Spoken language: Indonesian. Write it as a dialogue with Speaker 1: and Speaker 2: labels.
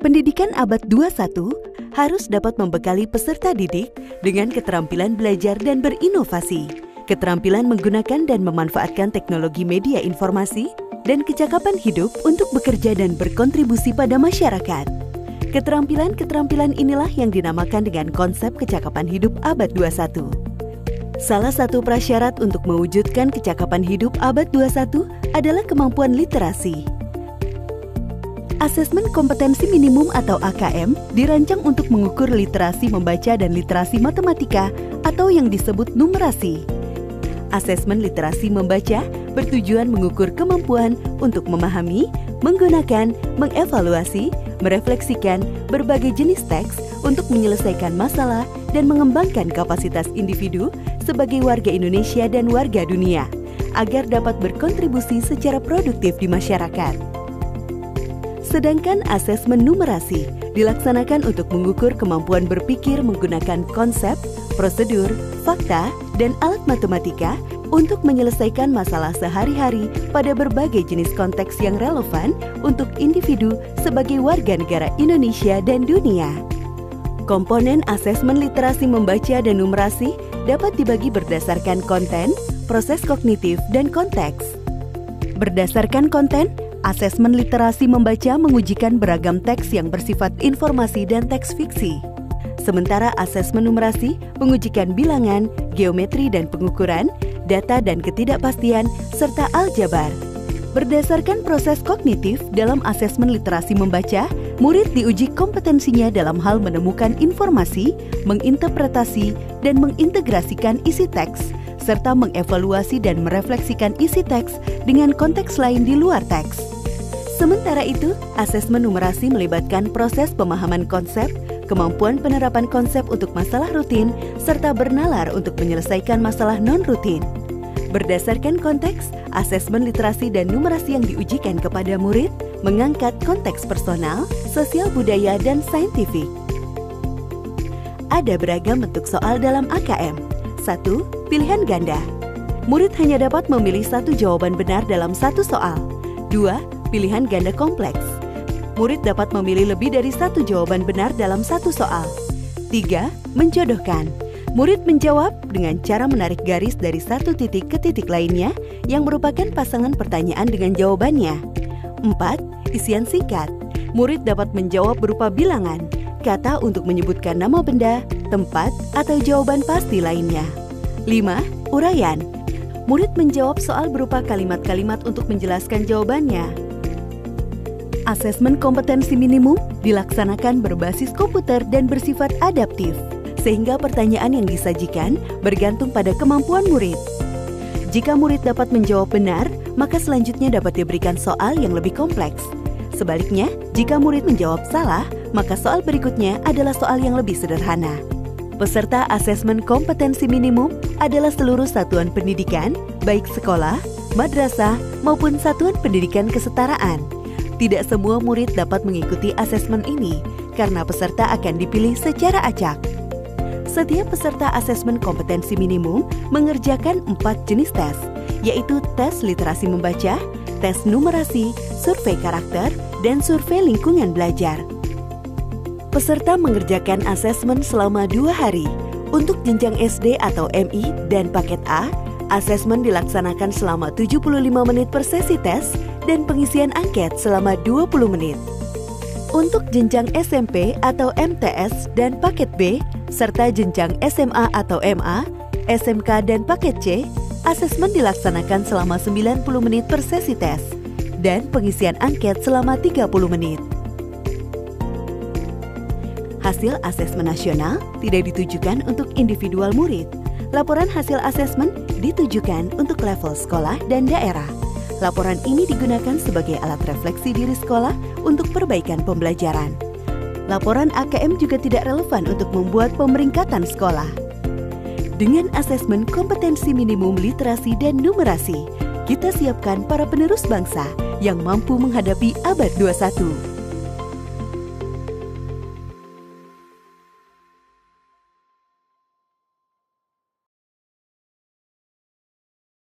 Speaker 1: Pendidikan abad 21 harus dapat membekali peserta didik dengan keterampilan belajar dan berinovasi, keterampilan menggunakan dan memanfaatkan teknologi media informasi, dan kecakapan hidup untuk bekerja dan berkontribusi pada masyarakat. Keterampilan-keterampilan inilah yang dinamakan dengan konsep kecakapan hidup abad 21. Salah satu prasyarat untuk mewujudkan kecakapan hidup abad 21 adalah kemampuan literasi. Asesmen kompetensi minimum atau AKM dirancang untuk mengukur literasi membaca dan literasi matematika atau yang disebut numerasi. Asesmen literasi membaca bertujuan mengukur kemampuan untuk memahami, menggunakan, mengevaluasi, merefleksikan berbagai jenis teks untuk menyelesaikan masalah dan mengembangkan kapasitas individu sebagai warga Indonesia dan warga dunia, agar dapat berkontribusi secara produktif di masyarakat. Sedangkan asesmen numerasi dilaksanakan untuk mengukur kemampuan berpikir menggunakan konsep, prosedur, fakta, dan alat matematika untuk menyelesaikan masalah sehari-hari pada berbagai jenis konteks yang relevan untuk individu sebagai warga negara Indonesia dan dunia. Komponen asesmen literasi membaca dan numerasi dapat dibagi berdasarkan konten, proses kognitif, dan konteks. Berdasarkan konten, asesmen literasi membaca mengujikan beragam teks yang bersifat informasi dan teks fiksi. Sementara asesmen numerasi mengujikan bilangan, geometri dan pengukuran, data dan ketidakpastian, serta aljabar. Berdasarkan proses kognitif dalam asesmen literasi membaca, murid diuji kompetensinya dalam hal menemukan informasi, menginterpretasi, dan mengintegrasikan isi teks, serta mengevaluasi dan merefleksikan isi teks dengan konteks lain di luar teks. Sementara itu, asesmen numerasi melibatkan proses pemahaman konsep, kemampuan penerapan konsep untuk masalah rutin, serta bernalar untuk menyelesaikan masalah non-rutin. Berdasarkan konteks, asesmen literasi dan numerasi yang diujikan kepada murid mengangkat konteks personal, sosial budaya, dan saintifik. Ada beragam bentuk soal dalam AKM. 1. Pilihan ganda. Murid hanya dapat memilih satu jawaban benar dalam satu soal. 2. Pilihan ganda kompleks. Murid dapat memilih lebih dari satu jawaban benar dalam satu soal. 3. Menjodohkan. Murid menjawab dengan cara menarik garis dari satu titik ke titik lainnya yang merupakan pasangan pertanyaan dengan jawabannya. 4. Isian singkat. Murid dapat menjawab berupa bilangan, kata untuk menyebutkan nama benda, tempat, atau jawaban pasti lainnya. 5. Uraian. Murid menjawab soal berupa kalimat-kalimat untuk menjelaskan jawabannya. Asesmen kompetensi minimum dilaksanakan berbasis komputer dan bersifat adaptif, sehingga pertanyaan yang disajikan bergantung pada kemampuan murid. Jika murid dapat menjawab benar, maka selanjutnya dapat diberikan soal yang lebih kompleks. Sebaliknya, jika murid menjawab salah, maka soal berikutnya adalah soal yang lebih sederhana. Peserta asesmen kompetensi minimum adalah seluruh satuan pendidikan, baik sekolah, madrasah, maupun satuan pendidikan kesetaraan. Tidak semua murid dapat mengikuti asesmen ini karena peserta akan dipilih secara acak. Setiap peserta asesmen kompetensi minimum mengerjakan 4 jenis tes, yaitu tes literasi membaca, tes numerasi, survei karakter, dan survei lingkungan belajar. Peserta mengerjakan asesmen selama 2 hari. Untuk jenjang SD atau MI dan paket A, asesmen dilaksanakan selama 75 menit per sesi tes dan pengisian angket selama 20 menit. Untuk jenjang SMP atau MTS dan paket B, serta jenjang SMA atau MA, SMK dan paket C, asesmen dilaksanakan selama 90 menit per sesi tes dan pengisian angket selama 30 menit. Hasil asesmen nasional tidak ditujukan untuk individual murid. Laporan hasil asesmen ditujukan untuk level sekolah dan daerah. Laporan ini digunakan sebagai alat refleksi diri sekolah untuk perbaikan pembelajaran. Laporan AKM juga tidak relevan untuk membuat pemeringkatan sekolah. Dengan asesmen kompetensi minimum literasi dan numerasi, kita siapkan para penerus bangsa yang mampu menghadapi abad 21.